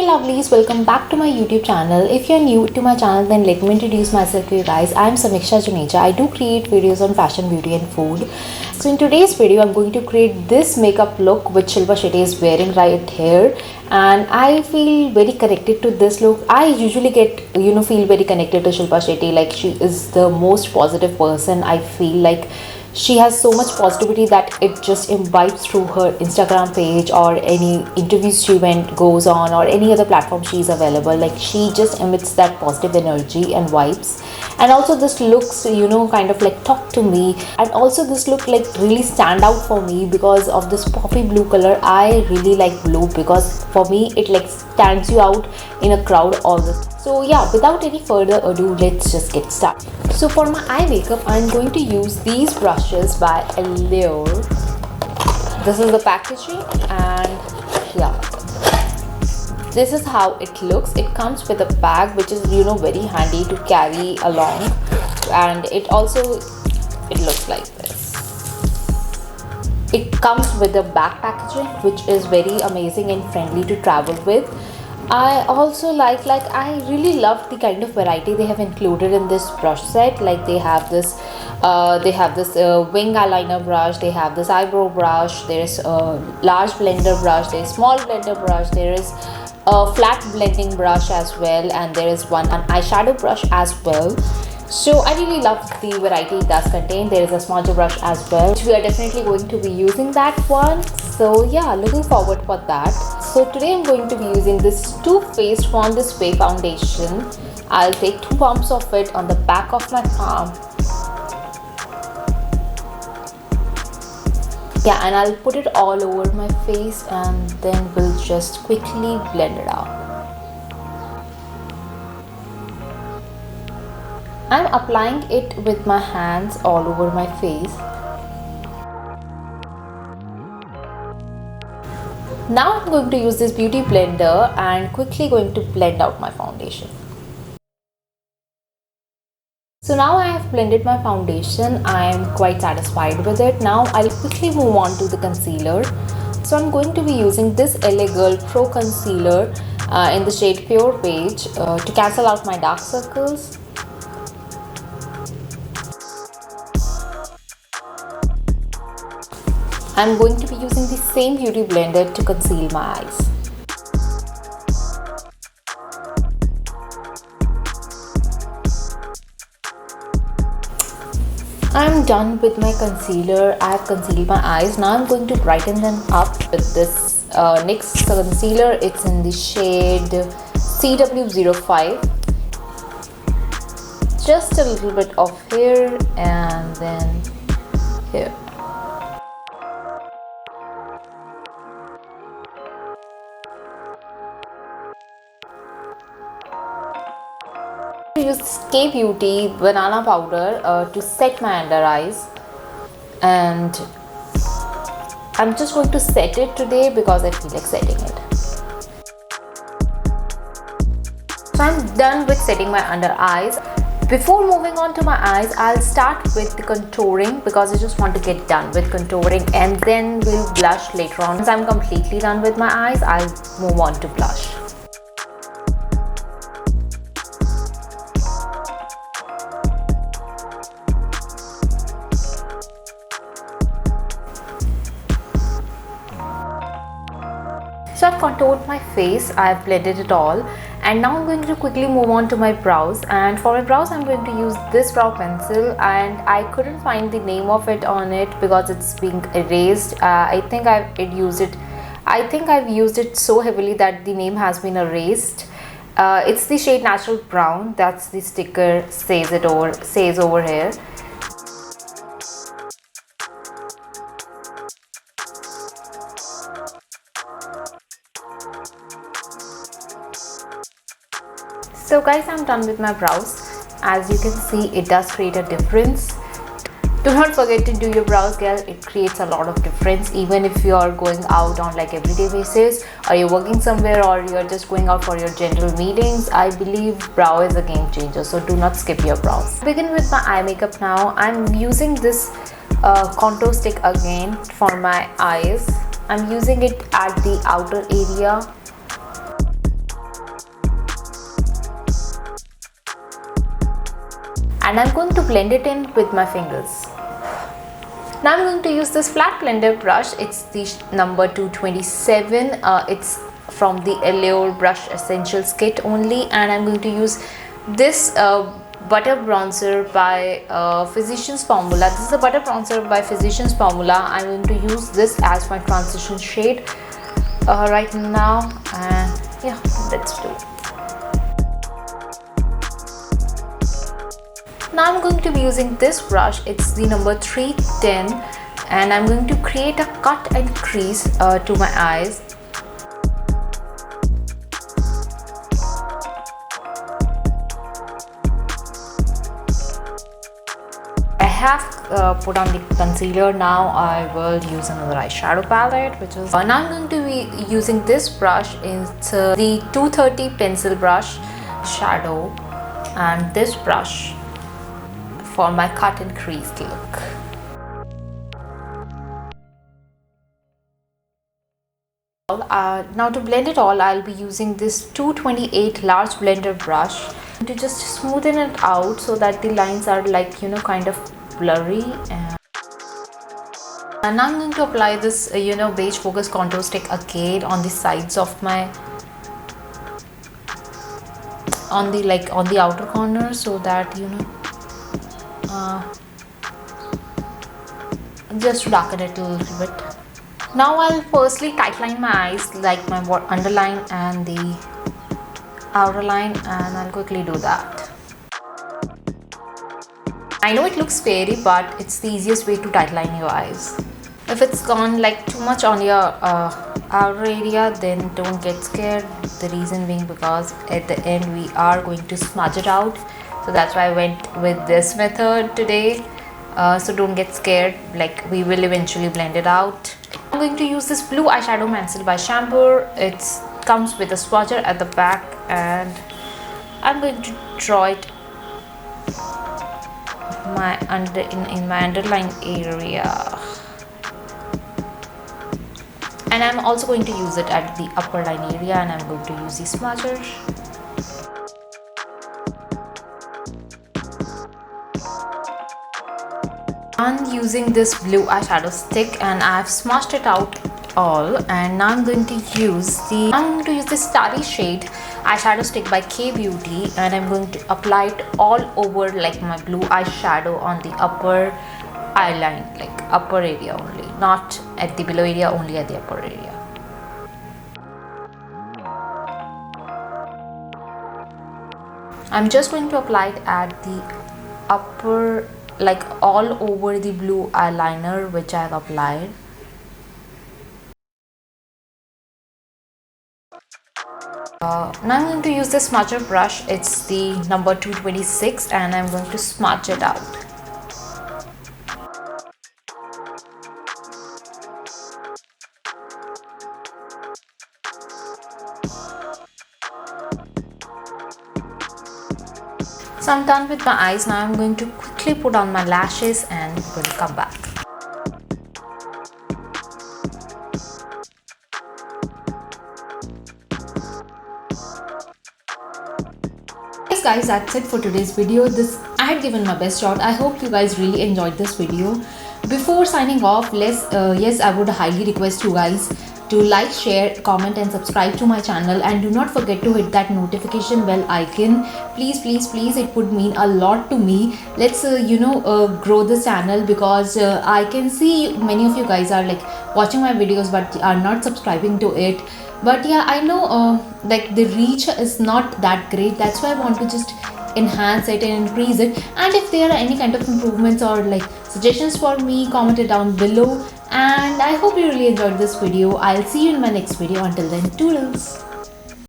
lovelies, welcome back to my YouTube channel. If you're new to my channel, then let me introduce myself to you guys. I'm Samiksha Juneja. I do create videos on fashion, beauty and food. So in today's video, I'm going to create this makeup look which Shilpa Shetty is wearing right here, and I feel very connected to this look. I usually feel very connected to Shilpa Shetty. Like, she is the most positive person. I feel like she has so much positivity that it just imbibes through her Instagram page or any interviews she goes on or any other platform she's available. Like, she just emits that positive energy and vibes. And also this looks, kind of like talk to me, and also this look like really stand out for me because of this poppy blue color. I really like blue because for me it like stands you out in a crowd all this. So yeah, without any further ado, let's just get started. So for my eye makeup, I'm going to use these brushes by ALLURE. This is the packaging, and yeah, this is how it looks. It comes with a bag which is very handy to carry along, and it looks like this. It comes with a back packaging which is very amazing and friendly to travel with. I also I really love the kind of variety they have included in this brush set. Like, they have this wing eyeliner brush, they have this eyebrow brush, there's a large blender brush, there's small blender brush, there is a flat blending brush as well, and there is an eyeshadow brush as well. So I really love the variety it does contain. There is a smudger brush as well, which we are definitely going to be using that one. So yeah, looking forward for that. So today I'm going to be using this Too Faced Born This Way foundation. I'll take 2 pumps of it on the back of my palm. Yeah, and I'll put it all over my face, and then we'll just quickly blend it out. I'm applying it with my hands all over my face. Now I'm going to use this beauty blender and quickly going to blend out my foundation. So now I have blended my foundation. I am quite satisfied with it. Now I'll quickly move on to the concealer. So I'm going to be using this LA Girl Pro Concealer in the shade Pure Beige to cancel out my dark circles. I'm going to be using the same beauty blender to conceal my eyes. I'm done with my concealer. I have concealed my eyes. Now I'm going to brighten them up with this NYX concealer. It's in the shade CW05. Just a little bit of here and then here. Use K Beauty banana powder to set my under eyes, and I'm just going to set it today because I feel like setting it. So I'm done with setting my under eyes. Before moving on to my eyes, I'll start with the contouring because I just want to get done with contouring, and then we'll blush later on. Once I'm completely done with my eyes, I'll move on to blush. So I've contoured my face, I've blended it all, and now I'm going to quickly move on to my brows. And for my brows, I'm going to use this brow pencil, and I couldn't find the name of it on it because it's being erased. I think I've used it so heavily that the name has been erased. It's the shade Natural Brown. That's the sticker says over here. So guys, I'm done with my brows. As you can see, it does create a difference. Do not forget to do your brows, girl. It creates a lot of difference. Even if you are going out on like everyday basis, or you're working somewhere, or you're just going out for your general meetings, I believe brow is a game changer. So do not skip your brows. Begin with my eye makeup now. I'm using this contour stick again for my eyes. I'm using it at the outer area. and I'm going to blend it in with my fingers. Now I'm going to use this flat blender brush. It's the number 227. It's from the ALLURE Brush Essentials kit only, and I'm going to use this butter bronzer by Physicians Formula. This is a butter bronzer by Physicians Formula. I'm going to use this as my transition shade right now, and yeah, let's do it. Now I'm going to be using this brush. It's the number 310, and I'm going to create a cut and crease to my eyes. I have put on the concealer. Now I will use another eyeshadow palette, which is now I'm going to be using this brush. It's the 230 pencil brush shadow, and this brush for my cut and crease look. Now to blend it all, I'll be using this 228 large blender brush to just smoothen it out so that the lines are like, you know, kind of blurry. And now I'm going to apply this beige focus contour stick again on the sides of my on the outer corner, so that just to darken it a little bit. Now I'll firstly tightline my eyes, like my underline and the outer line, and I'll quickly do that. I know it looks scary, but it's the easiest way to tightline your eyes. If it's gone like too much on your outer area, then don't get scared. The reason being because at the end we are going to smudge it out. So that's why I went with this method today. So don't get scared, like we will eventually blend it out. I'm going to use this blue eyeshadow pencil by Shampoo. It comes with a swatcher at the back, and I'm going to draw it in my underline area, and I'm also going to use it at the upper line area, and I'm going to use the smudger. I'm using this blue eyeshadow stick, and I've smudged it out all, and now I'm going to use this starry shade eyeshadow stick by K Beauty, and I'm going to apply it all over like my blue eyeshadow on the upper eyeline, like upper area only, not at the below area, only at the upper area. I'm just going to apply it at the upper, like all over the blue eyeliner which I have applied. Now I'm going to use the smudger brush. It's the number 226, and I'm going to smudge it out. So I'm done with my eyes. Now I'm going to quickly put on my lashes, and I'm going to come back. Yes guys, that's it for today's video. I had given my best shot. I hope you guys really enjoyed this video. Before signing off, yes, I would highly request you guys to like, share, comment and subscribe to my channel, and do not forget to hit that notification bell icon. Please, it would mean a lot to me. Let's grow this channel, because I can see many of you guys are like watching my videos but are not subscribing to it. But yeah, I know like the reach is not that great. That's why I want to just enhance it and increase it. And if there are any kind of improvements or like suggestions for me, comment it down below. And I hope you really enjoyed this video. I'll see you in my next video. Until then, toodles.